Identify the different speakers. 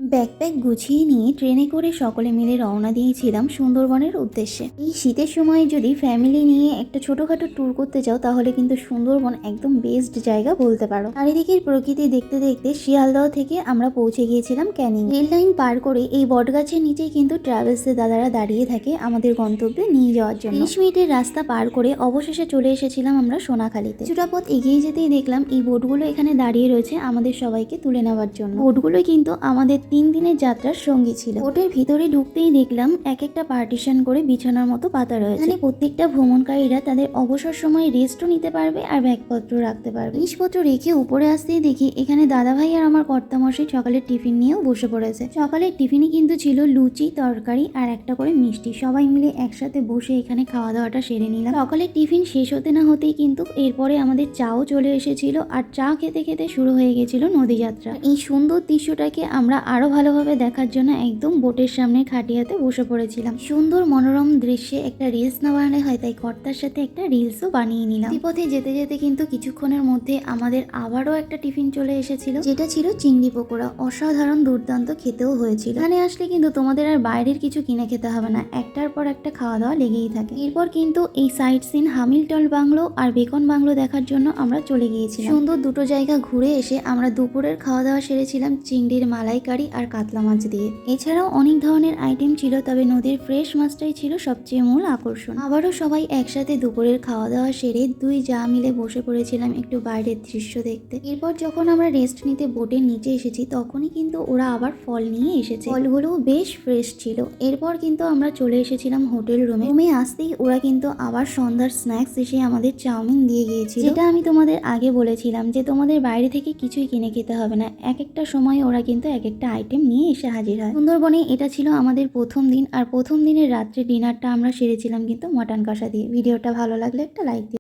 Speaker 1: Backpack গুছিয়ে নিয়ে ট্রেনে করে সকলে মিলে রওনা দিয়েছিলাম সুন্দরবনের উদ্দেশ্যে। এই শীতের সময় যদি ফ্যামিলি নিয়ে একটা ছোটখাটো ট্যুর করতে চাও তাহলে কিন্তু সুন্দরবন একদম বেস্ট জায়গা বলতে পারো। চারিদিকের প্রকৃতি দেখতে দেখতে শিয়ালদহ থেকে আমরা পৌঁছে গিয়েছিলাম ক্যানিং। রেল লাইন পার করে এই বটগাছের নিচেই কিন্তু ট্রাভেলসের দাদারা দাঁড়িয়ে থাকে আমাদের গন্তব্যে নিয়ে যাওয়ার জন্য। 30 মিনিটের রাস্তা পার করে অবশেষে চলে এসেছিলাম আমরা সোনাখালীতে। কিছুটা পথ এগিয়ে যেতেই দেখলাম এই বোটগুলো এখানে দাঁড়িয়ে রয়েছে আমাদের সবাইকে তুলে নেওয়ার জন্য। বোটগুলো কিন্তু আমাদের 3 দিনের যাত্রার সঙ্গী ছিল। বোটের ভিতরে ঢুকতেই দেখলাম এক একটা পার্টিশন করে বিছানার মতো পাতা রয়েছে। এখানে প্রত্যেকটা ভ্রমণকারীরা তাদের অবসর সময় রেস্টও নিতে পারবে আর ব্যাগপত্র রাখতে পারবে। জিনিসপত্র রেখে উপরে আসতেই দেখি এখানে দাদাভাই আর আমার কর্তামশাই সকালের টিফিন নিয়েও বসে পড়েছে। সকালের টিফিনে কিন্তু ছিল লুচি, তরকারি আর একটা করে মিষ্টি। সবাই মিলে একসাথে বসে এখানে খাওয়া দাওয়াটা সেরে নিলাম। সকালের টিফিন শেষ হতে না হতেই কিন্তু এরপরে আমাদের চাও চলে এসেছিল আর চা খেতে খেতে শুরু হয়ে গেছিল নদী যাত্রা। এই সুন্দর দৃশ্যটাকে আমরা আরো ভালোভাবে দেখার জন্য একদম বোটের সামনে খাটিয়াতে বসে পড়েছিলাম। সুন্দর মনোরম দৃশ্যে একটা রিলস না বানালে হয়, তাই কর্তার সাথে একটা রিলসও বানিয়ে নিলাম। এই পথে যেতে যেতে কিন্তু কিছুক্ষণের মধ্যে আমাদের আবারও একটা টিফিন চলে এসেছিল, যেটা ছিল চিংড়ি পকোড়া। অসাধারণ দুর্দান্ত খেতেও হয়েছিল। এখানে আসলে কিন্তু তোমাদের আর বাইরের কিছু কিনে খেতে হবে না, একটার পর একটা খাওয়া দাওয়া লেগেই থাকে। এরপর কিন্তু এই সাইট সিন হামিলটন বাংলো আর বেকন বাংলো দেখার জন্য আমরা চলে গিয়েছিলাম। সুন্দর দুটো জায়গা ঘুরে এসে আমরা দুপুরের খাওয়া দাওয়া সেরেছিলাম চিংড়ির মালাইকারি আর কাতলা মাছ দিয়ে। এছাড়াও অনেক ধরনের আইটেম ছিল, তবে নদীর ফ্রেশ মাছটাই ছিল সবচেয়ে মূল আকর্ষণ। আবারও সবাই একসাথে দুপুরের খাওয়া দাওয়া সেরে দুই যা মিলে বসে পড়েছিলাম একটু বাইরের দৃশ্য দেখতে। এরপর যখন আমরা রেস্ট নিতে বোটের নিচে এসেছি তখনই কিন্তু ওরা আবার ফল নিয়ে এসেছে। ফলগুলো বেশ ফ্রেশ ছিল। এরপর কিন্তু আমরা চলে এসেছিলাম হোটেল রুমে আসতেই ওরা কিন্তু আবার সন্ধ্যার স্ন্যাক্স এসে আমাদের চাউমিন দিয়ে গিয়েছিল। যেটা আমি তোমাদের আগে বলেছিলাম যে তোমাদের বাইরে থেকে কিছুই কিনে খেতে হবে না, এক একটা সময় ওরা কিন্তু এক একটা আইটেম নিয়ে এসে হাজির হয়। সুন্দরবনে এটা ছিল আমাদের প্রথম দিন, আর প্রথম দিনের রাত্রে ডিনারটা আমরা সেরেছিলাম কিন্তু মটন কষা দিয়ে। ভিডিওটা ভালো লাগলে একটা লাইক দিও।